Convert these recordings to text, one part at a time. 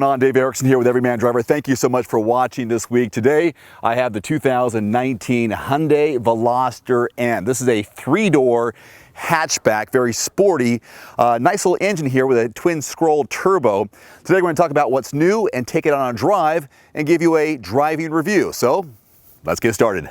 going on? Dave Erickson here with Everyman Driver. Thank you so much for watching this week. Today, I have the 2019 Hyundai Veloster N. This is a three-door hatchback, very sporty. Nice little engine here with a twin scroll turbo. Today, we're going to talk about what's new and take it on a drive and give you a driving review. So, let's get started.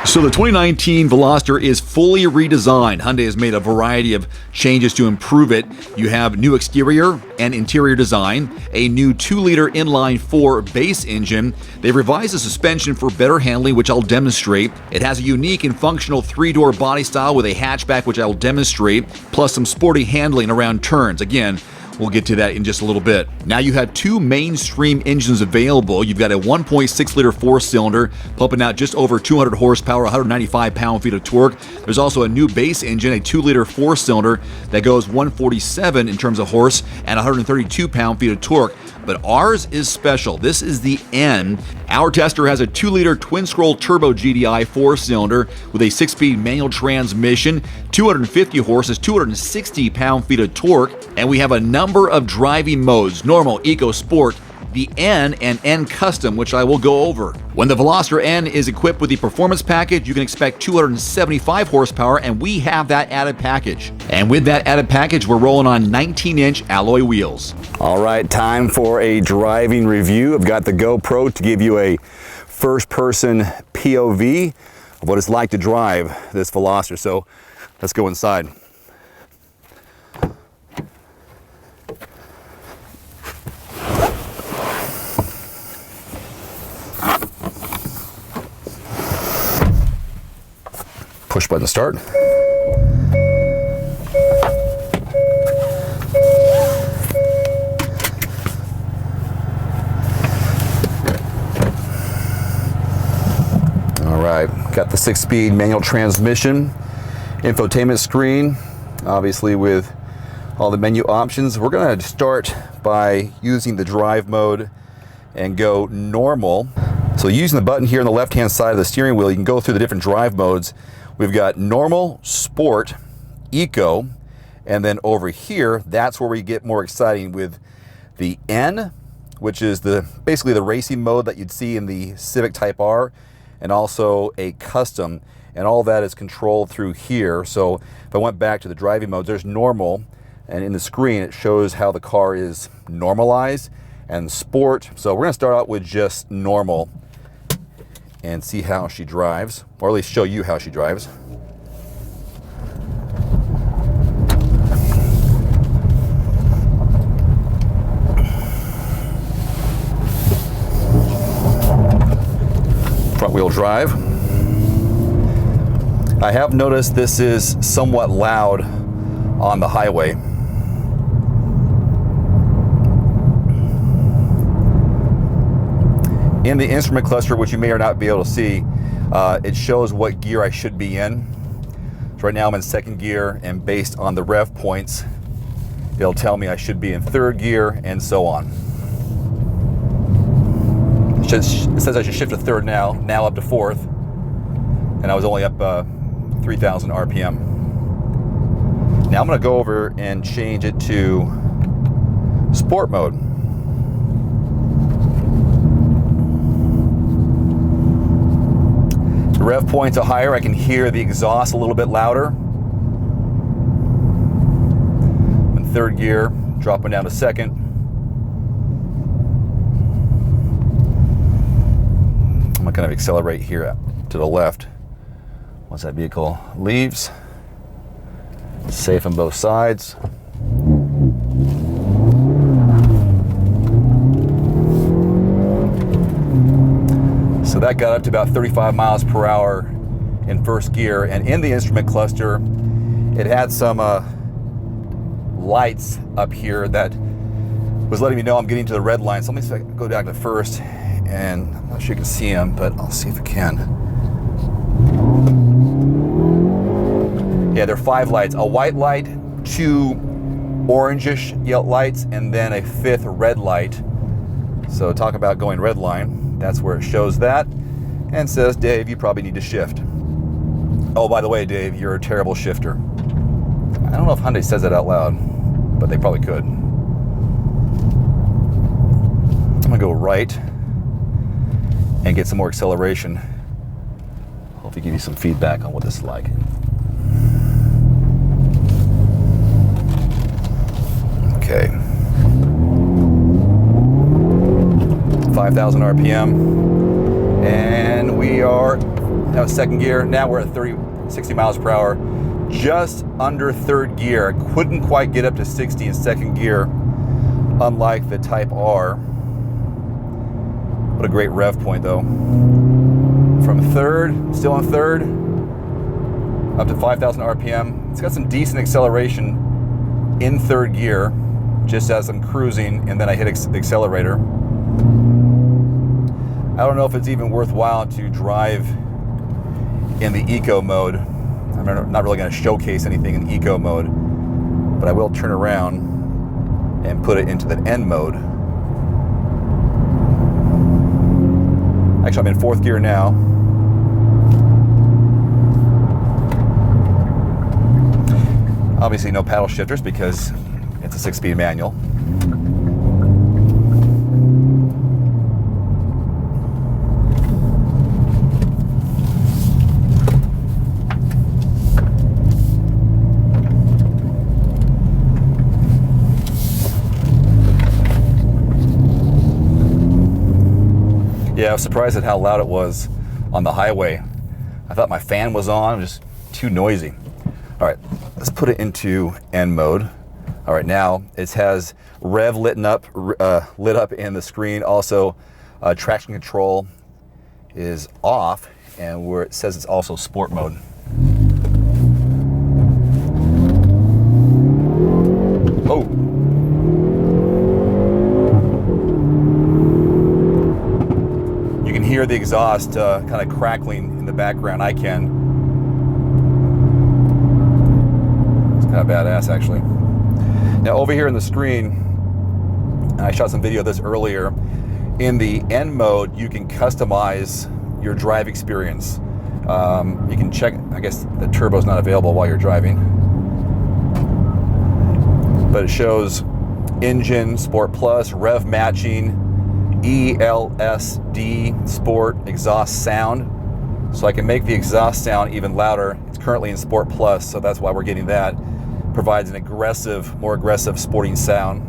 So the 2019 Veloster is fully redesigned. Hyundai has made a variety of changes to improve it. You have new exterior and interior design, a new 2-liter inline-4 base engine. They've revised the suspension for better handling, which I'll demonstrate. It has a unique and functional 3-door body style with a hatchback, which I will demonstrate, plus some sporty handling around turns. Again, we'll get to that in just a little bit. Now you have two mainstream engines available. You've got a 1.6-liter 4-cylinder pumping out just over 200 horsepower, 195 pound-feet of torque. There's also a new base engine, a 2-liter 4-cylinder that goes 147 in terms of horse and 132 pound-feet of torque. But ours is special. This is the N. Our tester has a 2-liter twin-scroll turbo GDI 4-cylinder with a 6-speed manual transmission, 250 horses, 260 pound-feet of torque, and we have a number of driving modes: normal, eco, sport, the N, and N Custom, which I will go over. When the Veloster N is equipped with the performance package, you can expect 275 horsepower, and we have that added package. And with that added package, we're rolling on 19-inch alloy wheels. All right, time for a driving review. I've got the GoPro to give you a first-person POV of what it's like to drive this Veloster. So let's go inside. Push button to start. All right, got the 6-speed manual transmission, infotainment screen, obviously with all the menu options. We're gonna start by using the drive mode and go normal. So using the button here on the left-hand side of the steering wheel, you can go through the different drive modes. We've got normal, sport, eco, and then over here, that's where we get more exciting with the N, which is basically the racing mode that you'd see in the Civic Type R, and also a custom, and all that is controlled through here. So if I went back to the driving modes, there's normal, and in the screen it shows how the car is normalized, and sport. So we're gonna start out with just normal and see how she drives, or at least show you how she drives. Front wheel drive. I have noticed this is somewhat loud on the highway. In the instrument cluster, which you may or not be able to see, it shows what gear I should be in. So right now I'm in 2nd gear, and based on the rev points, it'll tell me I should be in 3rd gear, and so on. It says I should shift to 3rd now up to 4th, and I was only up 3,000 RPM. Now I'm gonna go over and change it to sport mode. The rev points are higher. I can hear the exhaust a little bit louder. In 3rd gear, dropping down to 2nd. I'm gonna kind of accelerate here to the left once that vehicle leaves. Safe on both sides. So that got up to about 35 miles per hour in 1st gear, and in the instrument cluster, it had some lights up here that was letting me know I'm getting to the red line. So let me go down to 1st, and I'm not sure you can see them, but I'll see if I can. Yeah, there are 5 lights: a white light, 2 orangish yellow lights, and then a 5th red light. So talk about going red line. That's where it shows that and says, Dave, you probably need to shift. Oh, by the way, Dave, you're a terrible shifter. I don't know if Hyundai says that out loud, but they probably could. I'm gonna go right and get some more acceleration. Hopefully give you some feedback on what this is like. Okay. 5,000 RPM. And we are now second gear. Now we're at 60 miles per hour. Just under third gear. I couldn't quite get up to 60 in second gear, unlike the Type R. What a great rev point though. From third, still on third, up to 5,000 RPM. It's got some decent acceleration in third gear, just as I'm cruising, and then I hit the accelerator. I don't know if it's even worthwhile to drive in the eco mode. I'm not really going to showcase anything in eco mode, but I will turn around and put it into the N mode. Actually, I'm in fourth gear now. Obviously no paddle shifters because it's a 6-speed manual. Yeah, I was surprised at how loud it was on the highway. I thought my fan was on, just too noisy. All right, let's put it into N mode. All right, now it has rev lit up in the screen. Also, traction control is off, and where it says it's also sport mode. Oh. You can hear the exhaust kind of crackling in the background. I can. It's kind of badass, actually. Now over here in the screen, and I shot some video of this earlier, in the N mode, you can customize your drive experience. You can check, I guess the turbo's not available while you're driving, but it shows engine, Sport Plus, rev matching, ELSD, Sport, exhaust sound. So I can make the exhaust sound even louder. It's currently in Sport Plus, so that's why we're getting that. Provides an aggressive, more aggressive sporting sound.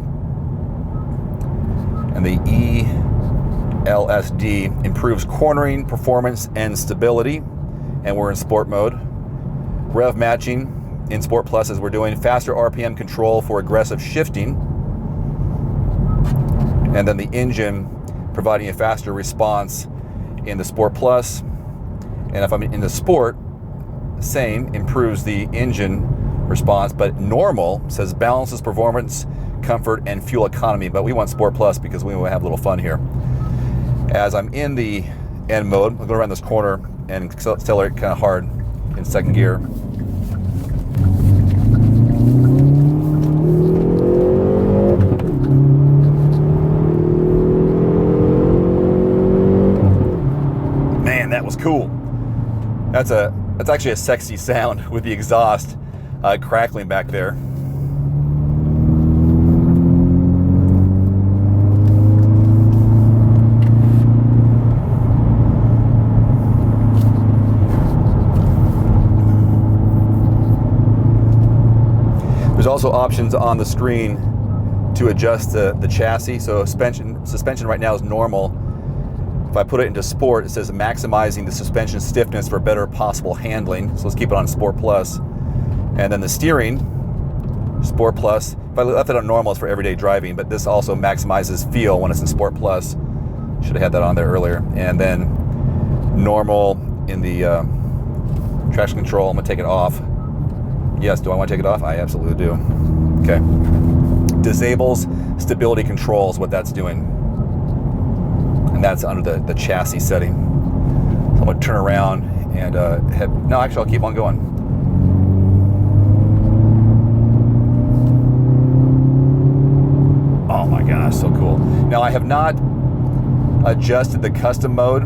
And the ELSD improves cornering, performance, and stability. And we're in sport mode. Rev matching in Sport Plus as we're doing. Faster RPM control for aggressive shifting. And then the engine providing a faster response in the Sport Plus. And if I'm in the Sport, same, improves the engine response, but normal says balances performance, comfort, and fuel economy, but we want Sport Plus because we want to have a little fun here. As I'm in the N mode, I'll go around this corner and accelerate kind of hard in second gear. Man, that was cool. That's actually a sexy sound with the exhaust crackling back there. There's also options on the screen to adjust the chassis. So suspension right now is normal. If I put it into Sport, it says maximizing the suspension stiffness for better possible handling. So let's keep it on Sport Plus. And then the steering, Sport Plus. If I left it on normal, it's for everyday driving, but this also maximizes feel when it's in Sport Plus. Should have had that on there earlier. And then normal in the traction control. I'm gonna take it off. Yes, do I want to take it off? I absolutely do. Okay. Disables stability control is what that's doing. And that's under the chassis setting. So I'm gonna turn around and no, actually I'll keep on going. Oh my gosh, so cool. Now I have not adjusted the custom mode.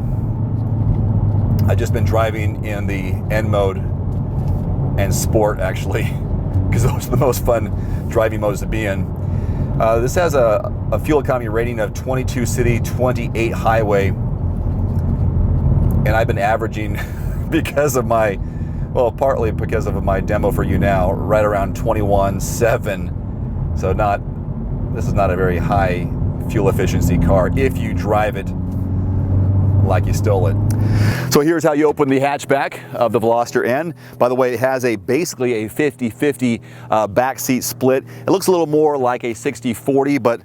I've just been driving in the N mode and Sport actually, because those are the most fun driving modes to be in. This has a fuel economy rating of 22 city, 28 highway, and I've been averaging because of my, well, partly because of my demo for you now, right around 21.7. So this is not a very high fuel efficiency car if you drive it like you stole it. So here's how you open the hatchback of the Veloster N. By the way, it has basically a 50-50 back seat split. It looks a little more like a 60-40, but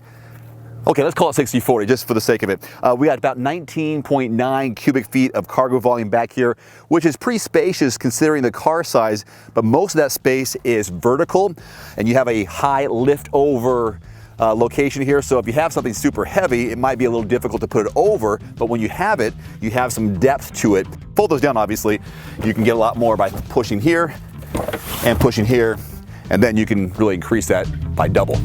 okay, let's call it 60-40 just for the sake of it. We got about 19.9 cubic feet of cargo volume back here, which is pretty spacious considering the car size, but most of that space is vertical, and you have a high lift over location here. So if you have something super heavy, it might be a little difficult to put it over, but when you have it, you have some depth to it. Fold those down, obviously. You can get a lot more by pushing here and pushing here, and then you can really increase that by double.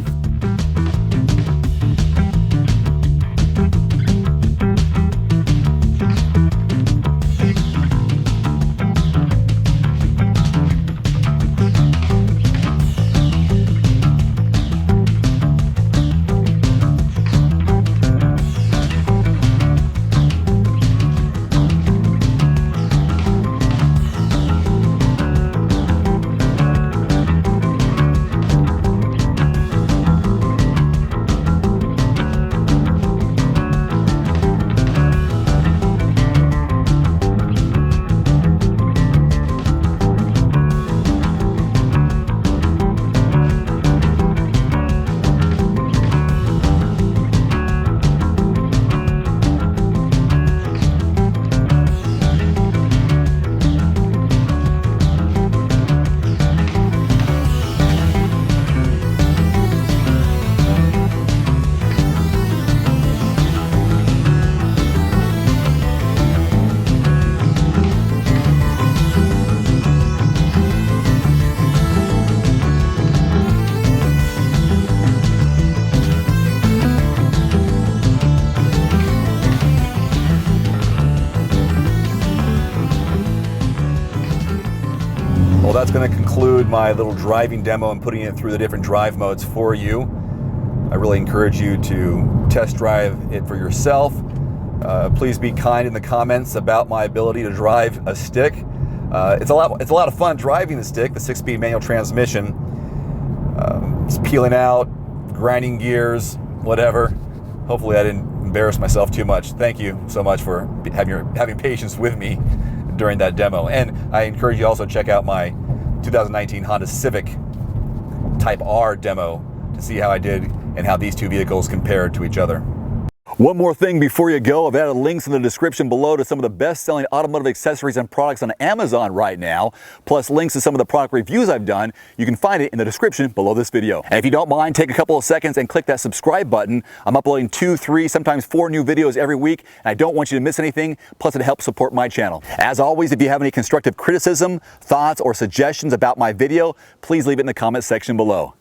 Well, that's going to conclude my little driving demo and putting it through the different drive modes for you. I really encourage you to test drive it for yourself. Please be kind in the comments about my ability to drive a stick. It's a lot of fun driving the stick, the 6-speed manual transmission. It's peeling out, grinding gears, whatever. Hopefully I didn't embarrass myself too much. Thank you so much for having patience with me during that demo. And I encourage you also to check out my 2019 Honda Civic Type R demo to see how I did and how these two vehicles compared to each other. One more thing before you go, I've added links in the description below to some of the best-selling automotive accessories and products on Amazon right now, plus links to some of the product reviews I've done. You can find it in the description below this video. And if you don't mind, take a couple of seconds and click that subscribe button. I'm uploading 2, 3, sometimes 4 new videos every week, and I don't want you to miss anything, plus it helps support my channel. As always, if you have any constructive criticism, thoughts, or suggestions about my video, please leave it in the comment section below.